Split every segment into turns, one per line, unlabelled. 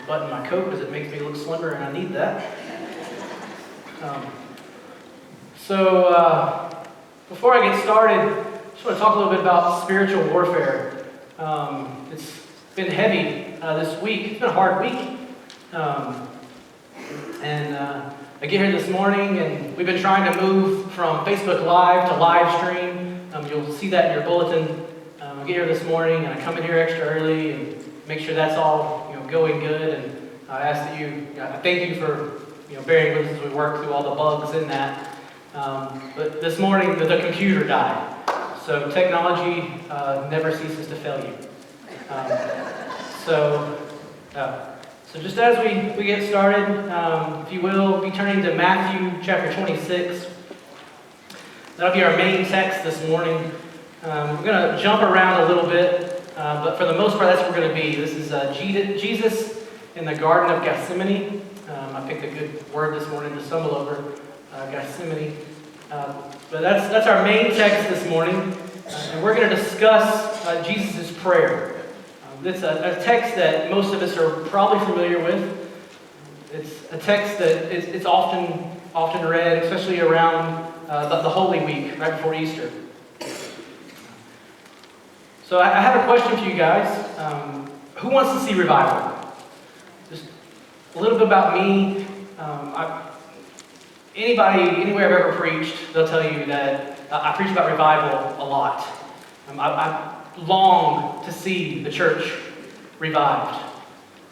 button my coat because it makes me look slimmer and I need that. Before I get started, I just want to talk a little bit about spiritual warfare. It's been heavy this week. It's been a hard week. I get here this morning and we've been trying to move from Facebook Live to live stream. You'll see that in your bulletin. I get here this morning and I come in here extra early and make sure that's all going good. And I ask that I thank you for bearing with us as we work through all the bugs in that. But this morning the computer died. So technology never ceases to fail you. So just as we get started, if you will, be turning to Matthew chapter 26. That'll be our main text this morning. We're going to jump around a little bit, but for the most part, that's where we're going to be. This is Jesus in the Garden of Gethsemane. I picked a good word this morning to stumble over, Gethsemane. But that's our main text this morning, and we're going to discuss Jesus' prayer. It's a text that most of us are probably familiar with. It's a text that it's often read, especially around the Holy Week, right before Easter. So I have a question for you guys. Who wants to see revival? Just a little bit about me. Anywhere I've ever preached, they'll tell you that I preach about revival a lot. I long to see the church revived.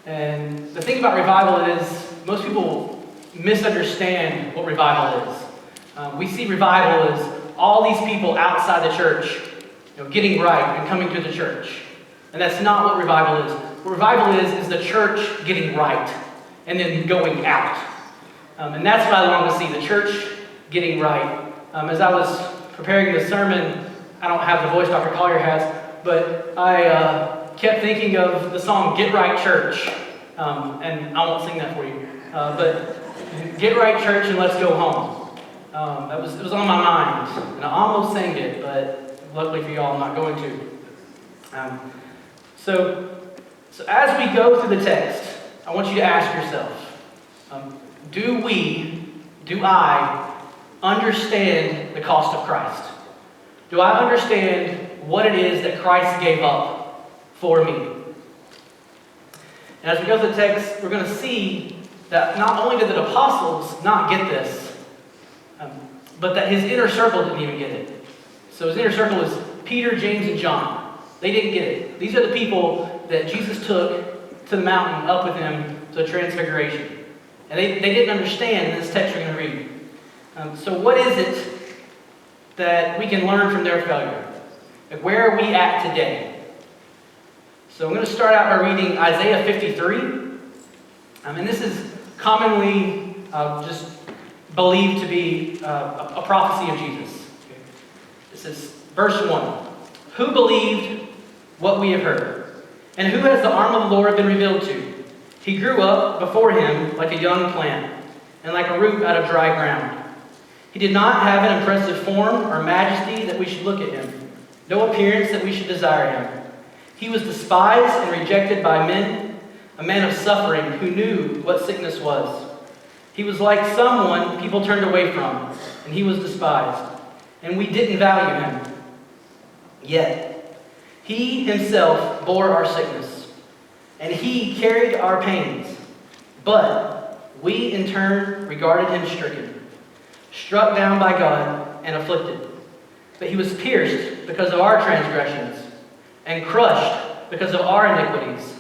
And the thing about revival is most people misunderstand what revival is. We see revival as all these people outside the church getting right and coming to the church. And that's not what revival is. What revival is the church getting right and then going out. And that's what I long to see, the church getting right. As I was preparing the sermon, I don't have the voice Dr. Collier has, but I kept thinking of the song Get Right Church. And I won't sing that for you. But Get Right Church and Let's Go Home. It was on my mind. And I almost sang it, but luckily for y'all, I'm not going to. So as we go through the text, I want you to ask yourself, do I understand the cost of Christ? Do I understand what it is that Christ gave up for me? And as we go through the text, we're going to see that not only did the apostles not get this, but that his inner circle didn't even get it. So his inner circle is Peter, James, and John. They didn't get it. These are the people that Jesus took to the mountain up with him to the transfiguration. And they didn't understand in this text we're going to read. So what is it that we can learn from their failure? Like, where are we at today? So I'm going to start out by reading Isaiah 53. And this is commonly just believed to be a prophecy of Jesus. Okay. This is verse 1. Who believed what we have heard? And who has the arm of the Lord been revealed to? He grew up before him like a young plant, and like a root out of dry ground. He did not have an impressive form or majesty that we should look at him, no appearance that we should desire him. He was despised and rejected by men, a man of suffering who knew what sickness was. He was like someone people turned away from, and he was despised, and we didn't value him. Yet, he himself bore our sickness, and he carried our pains. But we, in turn, regarded him stricken, struck down by God, and afflicted. But he was pierced because of our transgressions, and crushed because of our iniquities.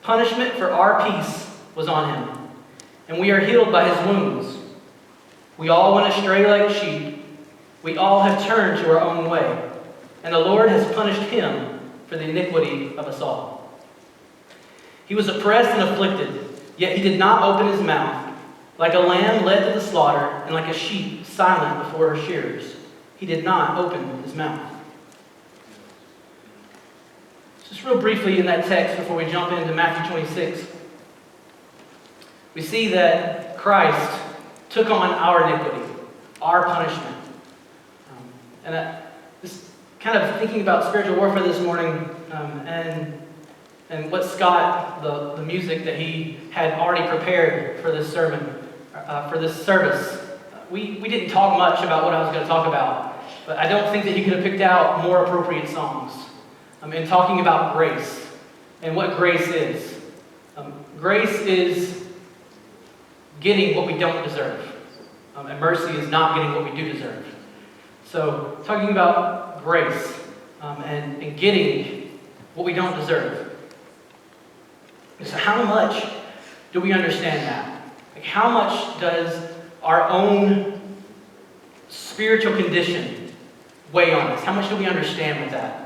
Punishment for our peace was on him, and we are healed by his wounds. We all went astray like sheep. We all have turned to our own way, and the Lord has punished him for the iniquity of us all. He was oppressed and afflicted, yet he did not open his mouth. Like a lamb led to the slaughter, and like a sheep silent before her shearers, he did not open his mouth. Just real briefly in that text before we jump into Matthew 26, we see that Christ took on our iniquity, our punishment. Just kind of thinking about spiritual warfare this morning, and And what Scott, the music that he had already prepared for this sermon, for this service, we didn't talk much about what I was going to talk about, but I don't think that he could have picked out more appropriate songs. In talking about grace and what grace is. Grace is getting what we don't deserve, and mercy is not getting what we do deserve. So, talking about grace and getting what we don't deserve. So how much do we understand that? Like, how much does our own spiritual condition weigh on us? How much do we understand with that?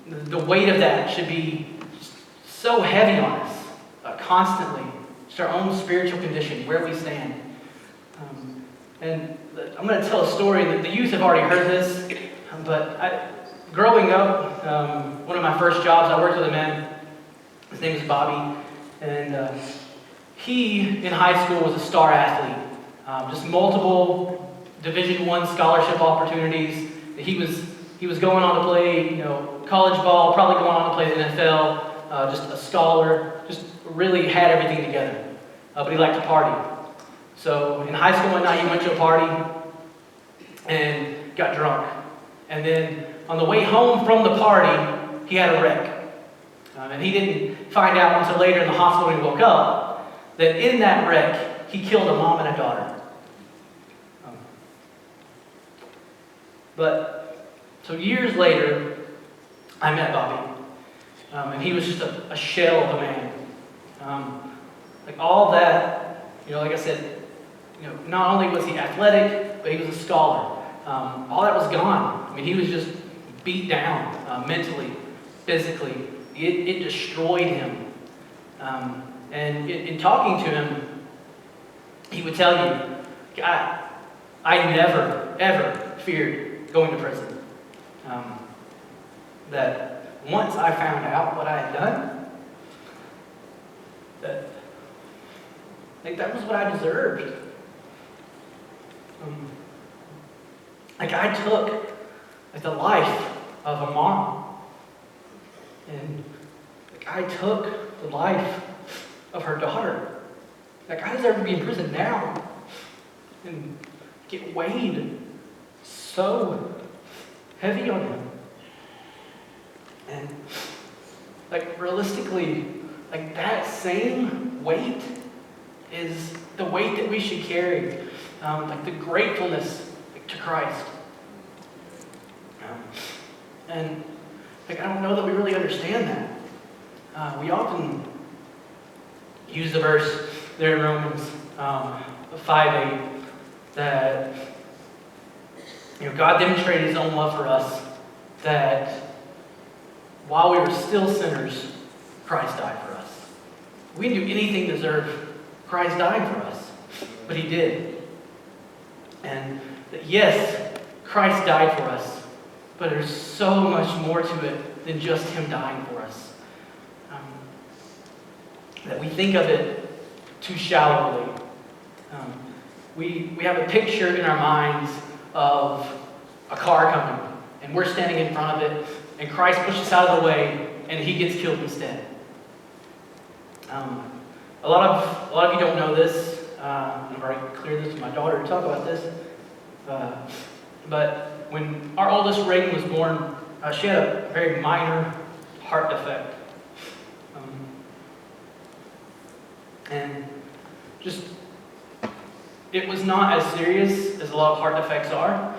The weight of that should be so heavy on us, constantly. Just our own spiritual condition, where we stand. And I'm going to tell a story that the youth have already heard this, but growing up, one of my first jobs, I worked with a man. His name was Bobby, and he, in high school, was a star athlete. Just multiple Division I scholarship opportunities. He was going on to play, college ball, probably going on to play the NFL. Just a scholar, just really had everything together. But he liked to party. So in high school one night, he went to a party and got drunk. And then on the way home from the party, he had a wreck. And he didn't find out until later in the hospital when he woke up that in that wreck, he killed a mom and a daughter. So years later, I met Bobby. And he was just a shell of a man. Like all that, like I said, not only was he athletic, but he was a scholar. All that was gone. I mean, he was just beat down mentally, physically. It destroyed him. And in talking to him, he would tell you, I never, ever feared going to prison. That once I found out what I had done, that was what I deserved. I took the life of a mom. And I took the life of her daughter. I deserve to be in prison now and get weighed so heavy on him. And realistically, that same weight is the weight that we should carry. The gratefulness to Christ. And I don't know that we really understand that. We often use the verse there in Romans 5:8 that God demonstrated His own love for us, that while we were still sinners, Christ died for us. We didn't do anything to deserve Christ dying for us, but He did. And that yes, Christ died for us, but there's so much more to it than just Him dying for us. That we think of it too shallowly. We have a picture in our minds of a car coming, and we're standing in front of it, and Christ pushes us out of the way, and He gets killed instead. A lot of you don't know this. I've already cleared this with my daughter to talk about this. But when our oldest Reagan was born, she had a very minor heart defect. And just, it was not as serious as a lot of heart defects are,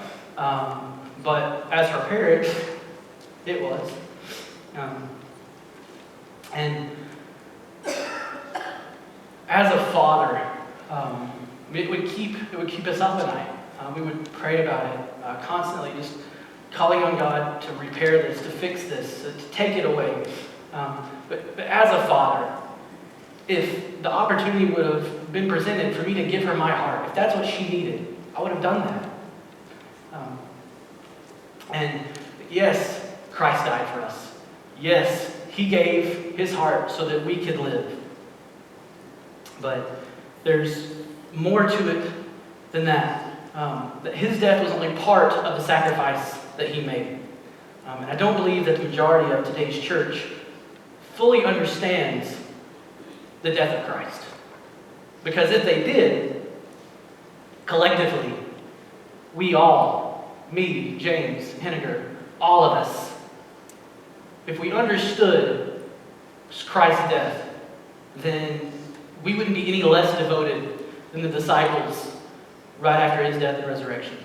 but as her parent, it was. And as a father, it would keep us up at night. We would pray about it constantly, just calling on God to repair this, to fix this, to take it away. But as a father, if the opportunity would have been presented for me to give her my heart, if that's what she needed, I would have done that. And yes, Christ died for us. Yes, He gave His heart so that we could live. But there's more to it than that. That His death was only part of the sacrifice that He made. And I don't believe that the majority of today's church fully understands the death of Christ. Because if they did, collectively, we all, me, James, Henegar, all of us, if we understood Christ's death, then we wouldn't be any less devoted than the disciples right after his death and resurrection.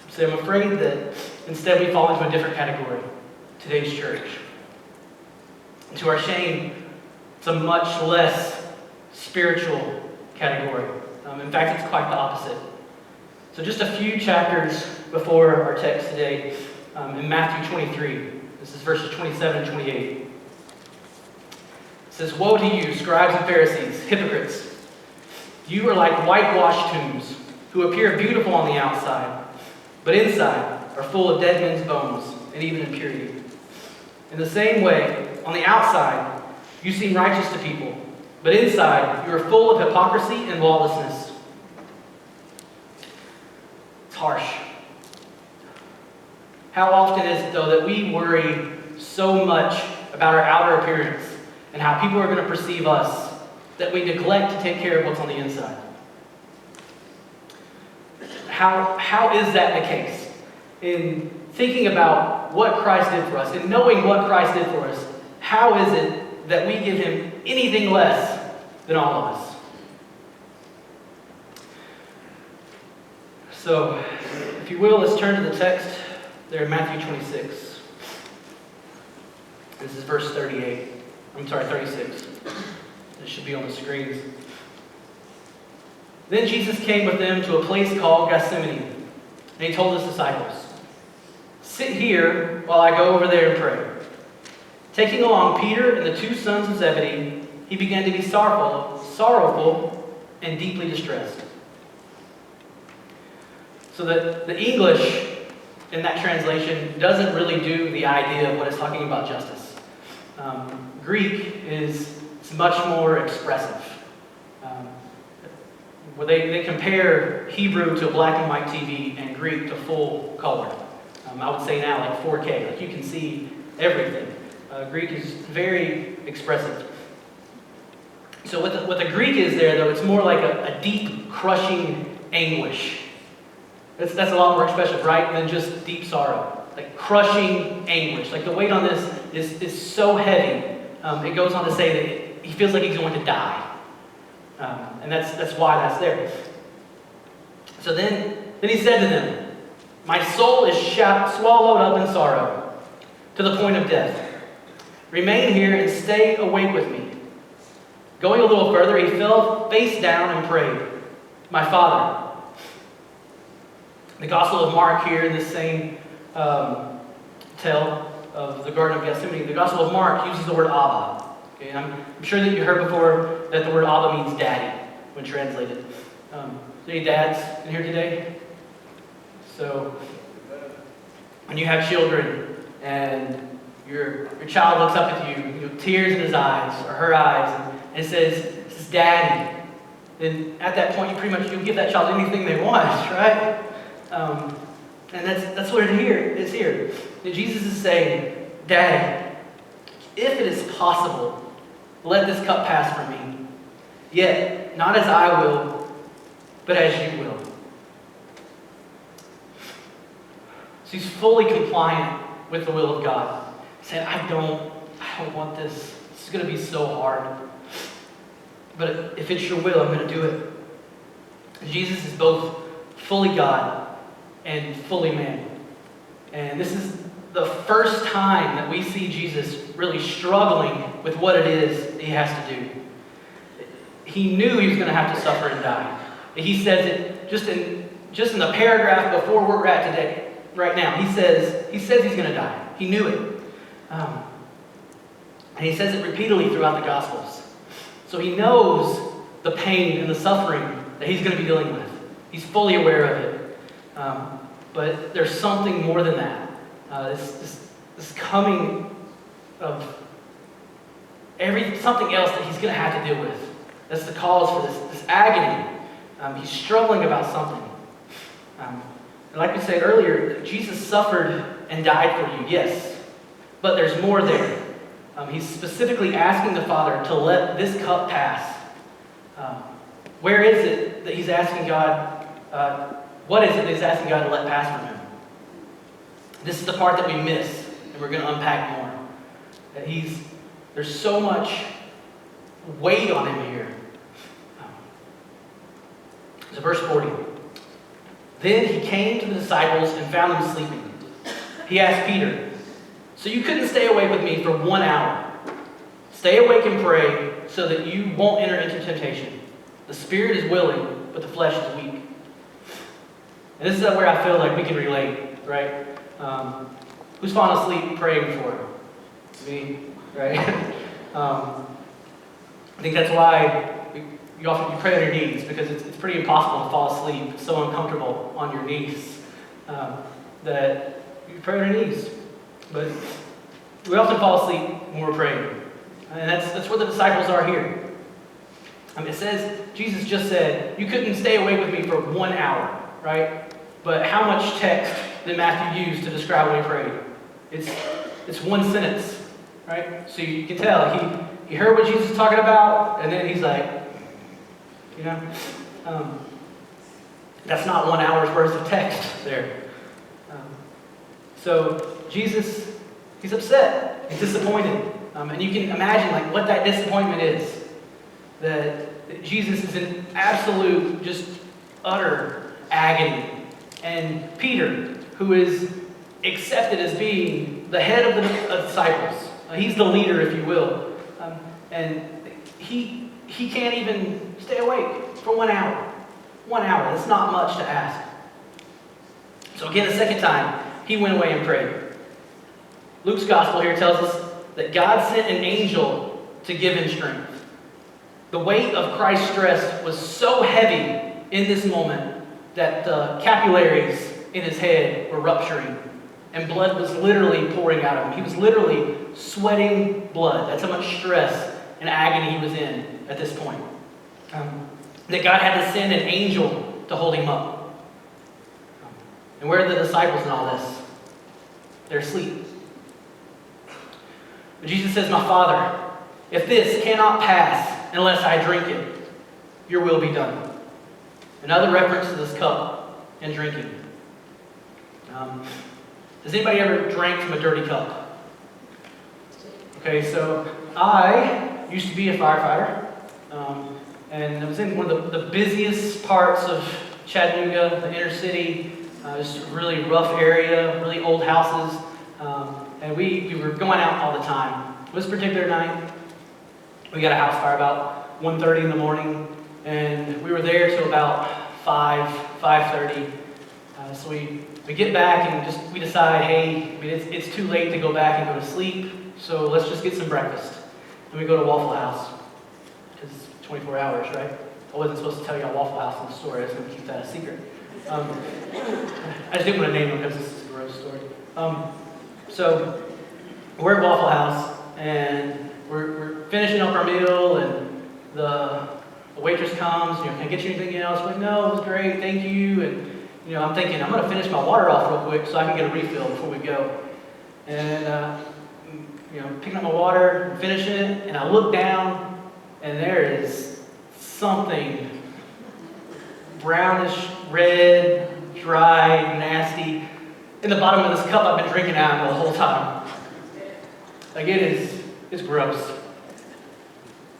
So I'm afraid that instead we fall into a different category, today's church. To our shame, it's a much less spiritual category. In fact, it's quite the opposite. So just a few chapters before our text today, in Matthew 23, this is verses 27 and 28. It says, "Woe to you, scribes and Pharisees, hypocrites! You are like whitewashed tombs, who appear beautiful on the outside, but inside are full of dead men's bones and even impurity. In the same way, on the outside, you seem righteous to people, but inside you are full of hypocrisy and lawlessness." It's harsh. How often is it, though, that we worry so much about our outer appearance and how people are going to perceive us that we neglect to take care of what's on the inside? How is that the case? In thinking about what Christ did for us, and knowing what Christ did for us, how is it that we give him anything less than all of us? So, if you will, let's turn to the text there in Matthew 26. This is verse 36. It should be on the screens. "Then Jesus came with them to a place called Gethsemane, and he told his disciples, 'Sit here while I go over there and pray.' Taking along Peter and the two sons of Zebedee, he began to be sorrowful and deeply distressed." So the English in that translation doesn't really do the idea of what it's talking about justice. Greek is much more expressive. Where they compare Hebrew to a black and white TV and Greek to full color. I would say now like 4K, like you can see everything. Greek is very expressive. So what the Greek is there, though, it's more like a deep, crushing anguish. That's a lot more expressive, right, than just deep sorrow. Like crushing anguish. Like the weight on this is so heavy. It goes on to say that he feels like he's going to die. And that's why that's there. So then he said to them, "My soul is swallowed up in sorrow, to the point of death. Remain here and stay awake with me." Going a little further, he fell face down and prayed, "My Father." The Gospel of Mark here in this same tale of the Garden of Gethsemane, the Gospel of Mark uses the word Abba. Okay, I'm sure that you heard before that the word Abba means daddy when translated. Any dads in here today? So, when you have children and your child looks up at you, tears in his eyes or her eyes, and it says "Daddy," then at that point you'll give that child anything they want, right? And that's what it is here. And Jesus is saying, "Daddy, if it is possible, let this cup pass from me. Yet, not as I will, but as you will." So he's fully compliant with the will of God. Saying, I don't want this. This is going to be so hard. But if it's your will, I'm going to do it. Jesus is both fully God and fully man. And this is the first time that we see Jesus really struggling with what it is that he has to do. He knew he was going to have to suffer and die. He says it just in the paragraph before where we're at today, right now. He says he's going to die. He knew it. And he says it repeatedly throughout the Gospels. So he knows the pain and the suffering that he's going to be dealing with. He's fully aware of it. But there's something more than that. This coming of something else that he's going to have to deal with. That's the cause for this agony. He's struggling about something. And like we said earlier, Jesus suffered and died for you, yes. But there's more there. He's specifically asking the Father to let this cup pass. Where is it that he's asking God, what is it that he's asking God to let pass from him? This is the part that we miss, and we're going to unpack more. That there's so much weight on him here. So verse 40. Then he came to the disciples and found them sleeping. He asked Peter, "So you couldn't stay awake with me for 1 hour? Stay awake and pray so that you won't enter into temptation. The spirit is willing, but the flesh is weak." And this is where I feel like we can relate, right? Who's fallen asleep praying for? Me, right? I think that's why you often pray on your knees, because it's pretty impossible to fall asleep. It's so uncomfortable on your knees that you pray on your knees. But we often fall asleep when we're praying. And that's where the disciples are here. It says, Jesus just said, you couldn't stay awake with me for 1 hour, right? But how much text did Matthew use to describe what he prayed? It's one sentence, right? So you can tell, he heard what Jesus was talking about, and then he's like, that's not 1 hour's worth of text there. So Jesus, he's upset, he's disappointed. And you can imagine like what that disappointment is. That Jesus is in absolute, just utter agony. And Peter, who is accepted as being the head of the disciples, he's the leader, if you will, and he can't even stay awake for 1 hour. 1 hour, that's not much to ask. So again, the second time, he went away and prayed. Luke's gospel here tells us that God sent an angel to give him strength. The weight of Christ's stress was so heavy in this moment that the capillaries in his head were rupturing, and blood was literally pouring out of him. He was literally sweating blood. That's how much stress and agony he was in at this point. That God had to send an angel to hold him up. And where are the disciples in all this? They're asleep. But Jesus says, "My Father, if this cannot pass unless I drink it, your will be done." Another reference to this cup and drinking. Has anybody ever drank from a dirty cup? Okay, so I used to be a firefighter, and I was in one of the busiest parts of Chattanooga, the inner city. It's a really rough area, really old houses, and we were going out all the time. This particular night, we got a house fire about 1:30 in the morning, and we were there till about 5:30. So we get back and we decide, hey, it's too late to go back and go to sleep, so let's just get some breakfast. And we go to Waffle House, because it's 24 hours, right? I wasn't supposed to tell you about Waffle House in the story. I was going to keep that a secret. I just didn't want to name them because this is a gross story. So we're at Waffle House, and we're finishing up our meal, and the waitress comes, can I get you anything else? We're like, no, it was great, thank you. And I'm thinking, I'm going to finish my water off real quick so I can get a refill before we go. And picking up my water, finishing it, and I look down, and there is something brownish, red, dry, nasty in the bottom of this cup I've been drinking out of the whole time. Like it's gross.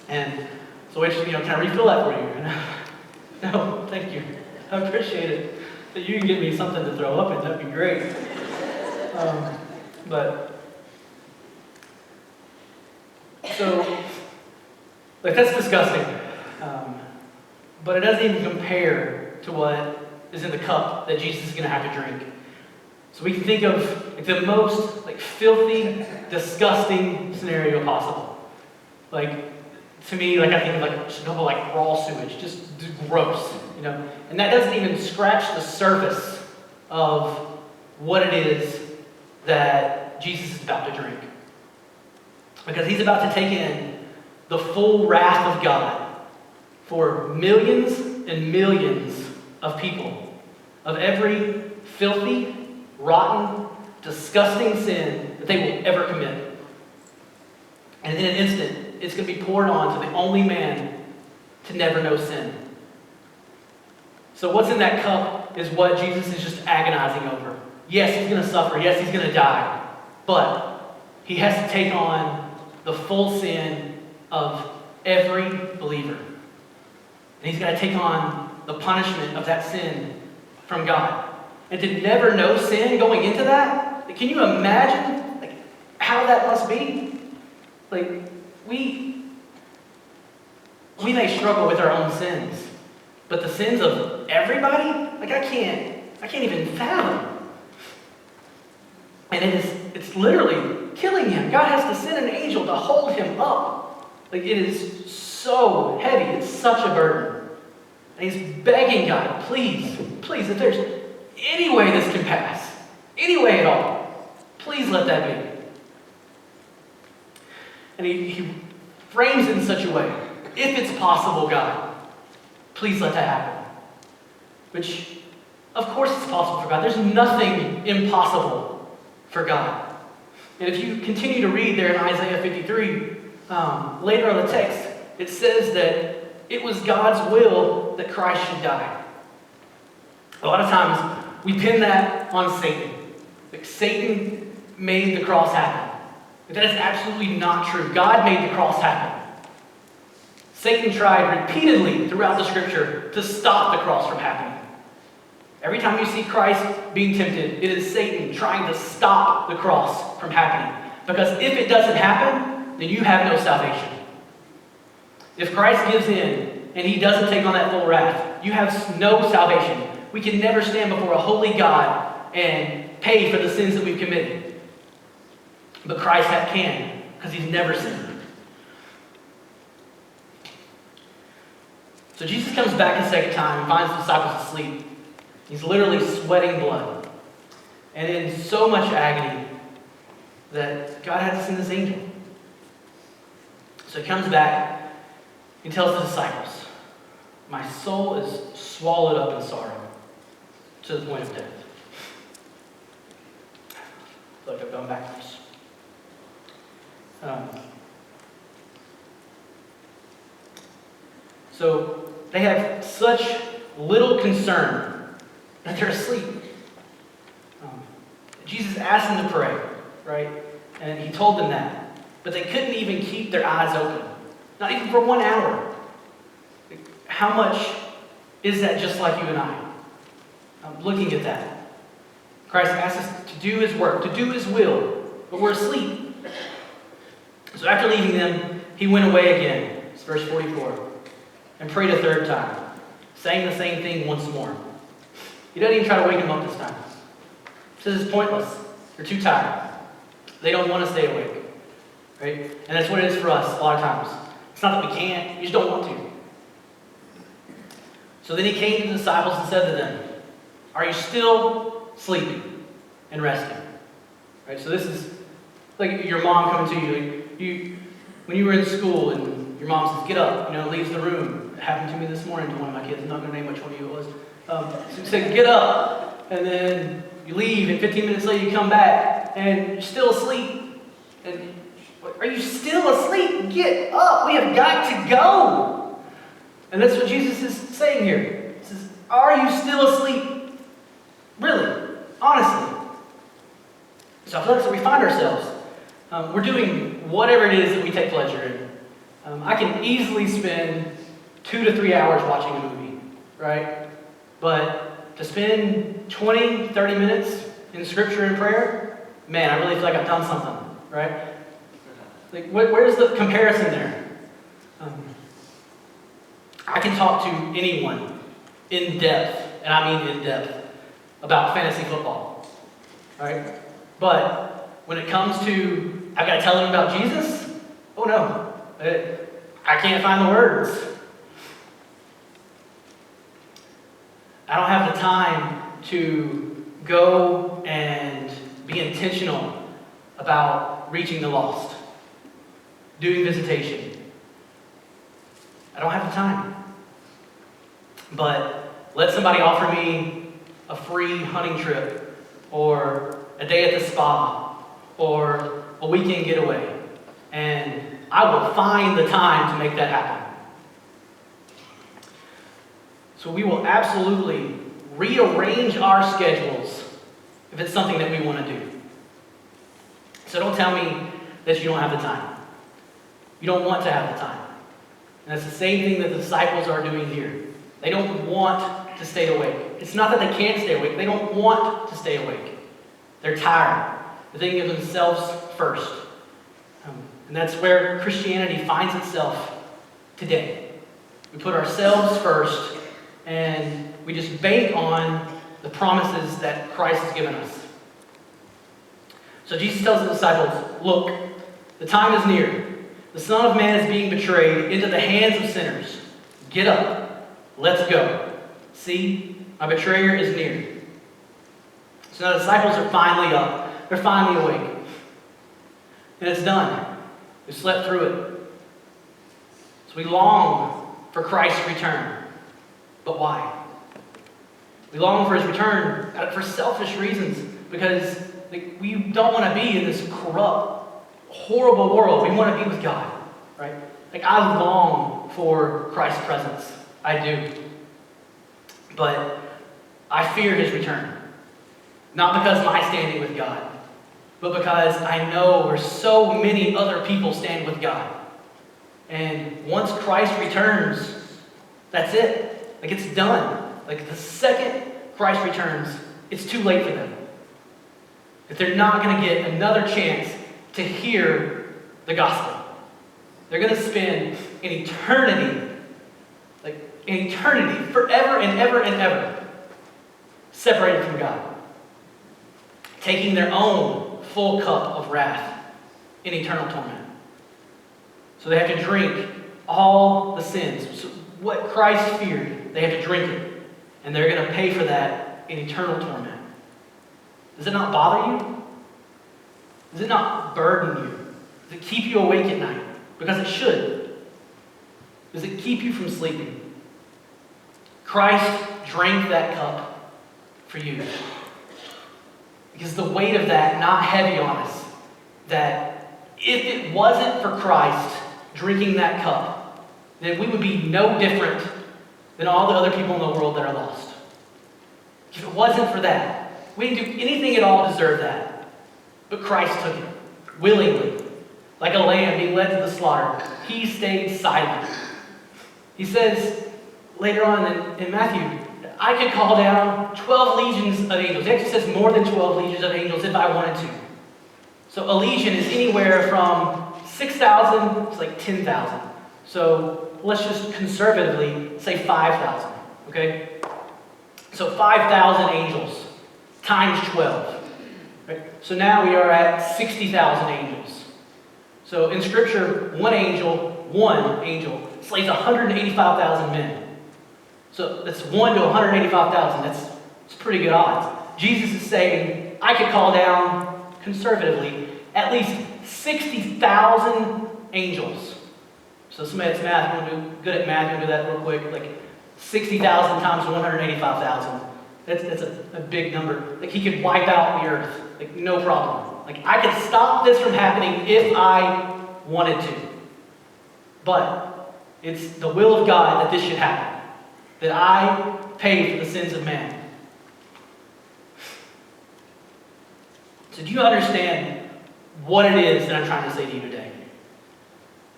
And so can I refill that for you? And no, thank you. I appreciate it. If you can get me something to throw up in, that'd be great. So that's disgusting. But it doesn't even compare to what is in the cup that Jesus is going to have to drink. So we can think of the most filthy, disgusting scenario possible. To me, I think of just a couple raw sewage, just gross, And that doesn't even scratch the surface of what it is that Jesus is about to drink. Because he's about to take in the full wrath of God for millions and millions of people, of every filthy, rotten, disgusting sin that they will ever commit. And in an instant, it's going to be poured on to the only man to never know sin. So what's in that cup is what Jesus is just agonizing over. Yes, he's going to suffer. Yes, he's going to die. But he has to take on the full sin of every believer. And he's got to take on the punishment of that sin from God. And to never know sin going into that, can you imagine how that must be? We may struggle with our own sins, but the sins of everybody, I can't even fathom. And it's literally killing him. God has to send an angel to hold him up. It is so heavy. It's such a burden. And he's begging God, please, if there's any way this can pass, any way at all, please let that be. And he frames it in such a way, if it's possible, God, please let that happen. Which, of course it's possible for God. There's nothing impossible for God. And if you continue to read there in Isaiah 53, later on the text, it says that it was God's will that Christ should die. A lot of times, we pin that on Satan. Satan made the cross happen. But that is absolutely not true. God made the cross happen. Satan tried repeatedly throughout the scripture to stop the cross from happening. Every time you see Christ being tempted, it is Satan trying to stop the cross from happening. Because if it doesn't happen, then you have no salvation. If Christ gives in and he doesn't take on that full wrath, you have no salvation. We can never stand before a holy God and pay for the sins that we've committed. But Christ can, because he's never sinned. So Jesus comes back a second time and finds the disciples asleep. He's literally sweating blood. And in so much agony that God had to send this angel. So he comes back and tells the disciples, my soul is swallowed up in sorrow to the point of death. Look, I've gone backwards. So they have such little concern that they're asleep. Jesus asked them to pray, right? And he told them that. But they couldn't even keep their eyes open. Not even for 1 hour. How much is that just like you and I? Looking at that. Christ asks us to do his work, to do his will, but we're asleep. So after leaving them, he went away again. It's verse 44. And prayed a third time, saying the same thing once more. He doesn't even try to wake them up this time. He says it's pointless. They're too tired. They don't want to stay awake. Right? And that's what it is for us a lot of times. It's not that we can't, we just don't want to. So then he came to the disciples and said to them, are you still sleeping and resting? Right? So this is like your mom coming to you. When you were in school and your mom says, get up, leaves the room. It happened to me this morning to one of my kids. I'm not going to name which one of you it was. So you say, get up, and then you leave, and 15 minutes later you come back, and you're still asleep. And are you still asleep? Get up. We have got to go. And that's what Jesus is saying here. He says, are you still asleep? Really? Honestly. So I feel like so we find ourselves. We're doing whatever it is that we take pleasure in. I can easily spend 2 to 3 hours watching a movie, right? But to spend 20, 30 minutes in scripture and prayer, man, I really feel like I've done something, right? Where's the comparison there? I can talk to anyone in depth, and I mean in depth, about fantasy football, right? But when it comes to, I've got to tell them about Jesus, oh no, I can't find the words. I don't have the time to go and be intentional about reaching the lost, doing visitation. I don't have the time. But let somebody offer me a free hunting trip or a day at the spa or a weekend getaway, and I will find the time to make that happen. So we will absolutely rearrange our schedules if it's something that we want to do. So don't tell me that you don't have the time. You don't want to have the time. And that's the same thing that the disciples are doing here. They don't want to stay awake. It's not that they can't stay awake. They don't want to stay awake. They're tired. They're thinking of themselves first. And that's where Christianity finds itself today. We put ourselves first, and we just bank on the promises that Christ has given us. So Jesus tells the disciples, look, the time is near. The Son of Man is being betrayed into the hands of sinners. Get up. Let's go. See, my betrayer is near. So now the disciples are finally up. They're finally awake. And it's done. We slept through it. So we long for Christ's return. But why? We long for his return for selfish reasons. Because we don't want to be in this corrupt, horrible world. We want to be with God, right? I long for Christ's presence. I do. But I fear his return. Not because of my standing with God, but because I know where so many other people stand with God. And once Christ returns, that's it. It's done. The second Christ returns, it's too late for them. If they're not going to get another chance to hear the gospel. They're going to spend an eternity, forever and ever and ever, separated from God. Taking their own full cup of wrath in eternal torment. So they have to drink all the sins. So what Christ feared, they have to drink it. And they're going to pay for that in eternal torment. Does it not bother you? Does it not burden you? Does it keep you awake at night? Because it should. Does it keep you from sleeping? Christ drank that cup for you. Because the weight of that not heavy on us. That if it wasn't for Christ drinking that cup, then we would be no different than all the other people in the world that are lost. If it wasn't for that, we didn't do anything at all to deserve that. But Christ took it, willingly. Like a lamb being led to the slaughter. He stayed silent. He says later on in Matthew, I could call down 12 legions of angels. It actually says more than 12 legions of angels if I wanted to. So a legion is anywhere from 6,000 to 10,000. So let's just conservatively say 5,000. Okay? So 5,000 angels times 12. Right? So now we are at 60,000 angels. So in Scripture, one angel slays 185,000 men. So that's 1 to 185,000. That's pretty good odds. Jesus is saying, I could call down, conservatively, at least 60,000 angels. So somebody that's good at math, do that real quick. 60,000 times 185,000. That's a big number. He could wipe out the earth. No problem. I could stop this from happening if I wanted to. But it's the will of God that this should happen. That I pay for the sins of man. So do you understand what it is that I'm trying to say to you today?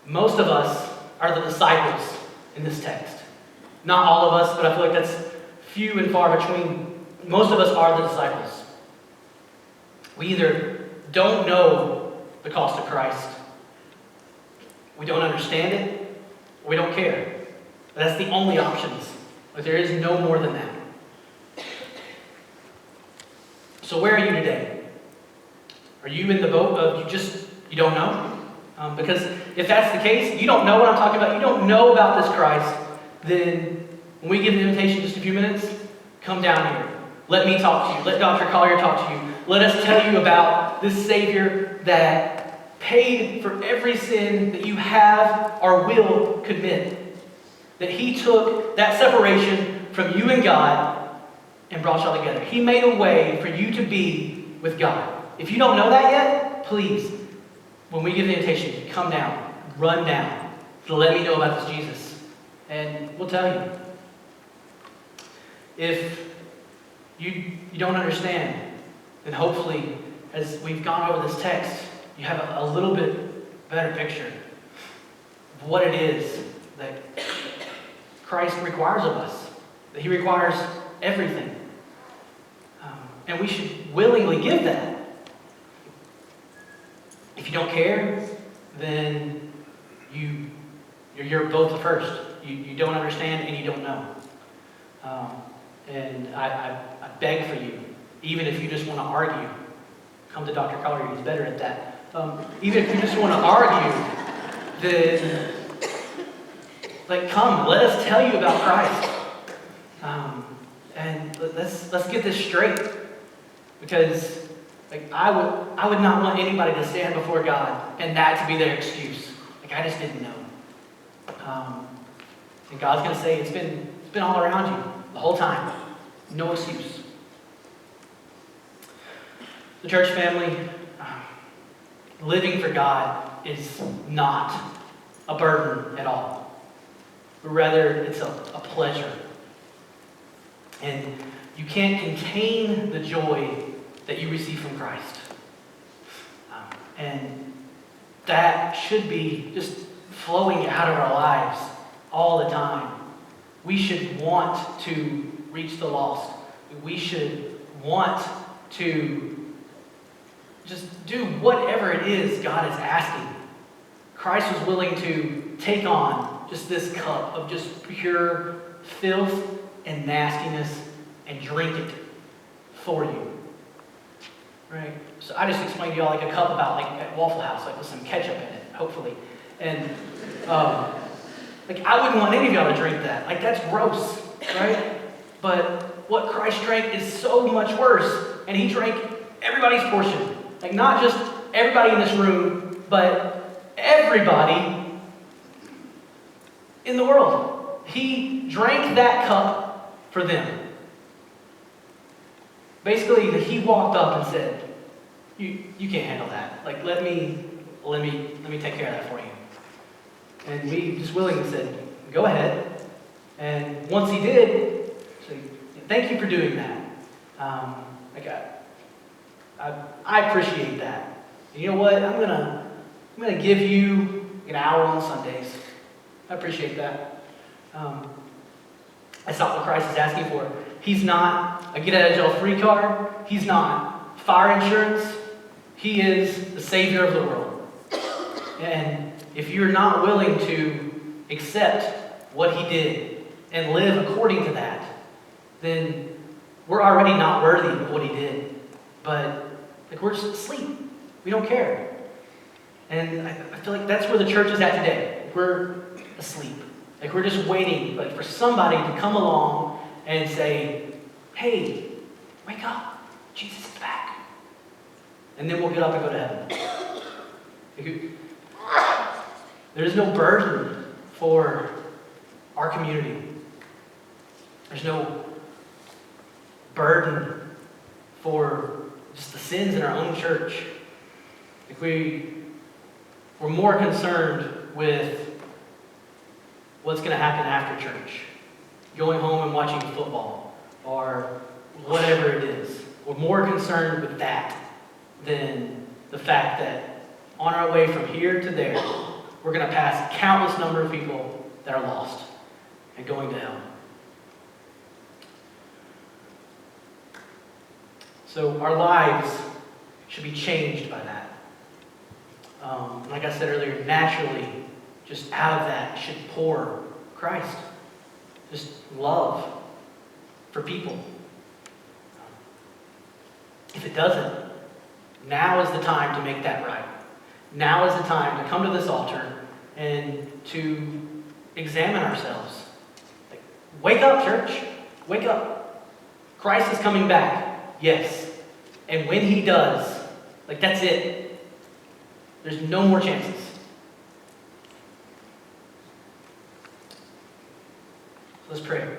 Most of us are the disciples in this text. Not all of us, but I feel like that's few and far between. Most of us are the disciples. We either don't know the cost of Christ, we don't understand it, or we don't care. But that's the only options. There is no more than that. So where are you today? Are you in the boat of you don't know? Because if that's the case, you don't know what I'm talking about, you don't know about this Christ, then when we give the invitation in just a few minutes, come down here. Let me talk to you. Let Dr. Collier talk to you. Let us tell you about this Savior that paid for every sin that you have or will commit. That He took that separation from you and God and brought y'all together. He made a way for you to be with God. If you don't know that yet, please when we give the invitation, come down, run down, to let me know about this Jesus. And we'll tell you. If you don't understand, then hopefully, as we've gone over this text, you have a little bit better picture of what it is that Christ requires of us, that he requires everything. And we should willingly give that. If you don't care, then you're both the first. You don't understand and you don't know. And I beg for you, even if you just want to argue, come to Dr. Collier, he's better at that. Even if you just want to argue, then come, let us tell you about Christ. And let's get this straight. Because I would not want anybody to stand before God and that to be their excuse. I just didn't know. And God's going to say, it's been all around you the whole time. No excuse. The church family, living for God is not a burden at all. But rather, it's a pleasure. And you can't contain the joy that you receive from Christ. And that should be just flowing out of our lives all the time. We should want to reach the lost. We should want to just do whatever it is God is asking. Christ was willing to take on just this cup of just pure filth and nastiness and drink it for you. Right? So I just explained to y'all a cup about at Waffle House, with some ketchup in it, hopefully. And I wouldn't want any of y'all to drink that. That's gross, right? But what Christ drank is so much worse. And he drank everybody's portion. Not just everybody in this room, but everybody in the world. He drank that cup for them. Basically, he walked up and said, you can't handle that. Let me take care of that for you. And we just willingly said, go ahead. And once he did, said, thank you for doing that. I appreciate that. And you know what? I'm gonna give you an hour on Sundays. I appreciate that. That's not what Christ is asking for. He's not a get-out-of-jail-free card. He's not fire insurance. He is the Savior of the world. And if you're not willing to accept what he did and live according to that, then we're already not worthy of what he did. But we're just asleep. We don't care. And I feel that's where the church is at today. We're asleep. We're just waiting for somebody to come along and say, hey, wake up. Jesus is back. And then we'll get up and go to heaven. There's no burden for our community. There's no burden for just the sins in our own church. We're more concerned with what's going to happen after church. Going home and watching football or whatever it is. We're more concerned with that than the fact that on our way from here to there, we're going to pass a countless number of people that are lost and going to hell. So our lives should be changed by that. Like I said earlier, naturally, just out of that should pour Christ. Just love for people. If it doesn't, now is the time to make that right. Now is the time to come to this altar and to examine ourselves. Wake up, church. Wake up. Christ is coming back. Yes. And when he does, that's it. There's no more chances. Let's pray.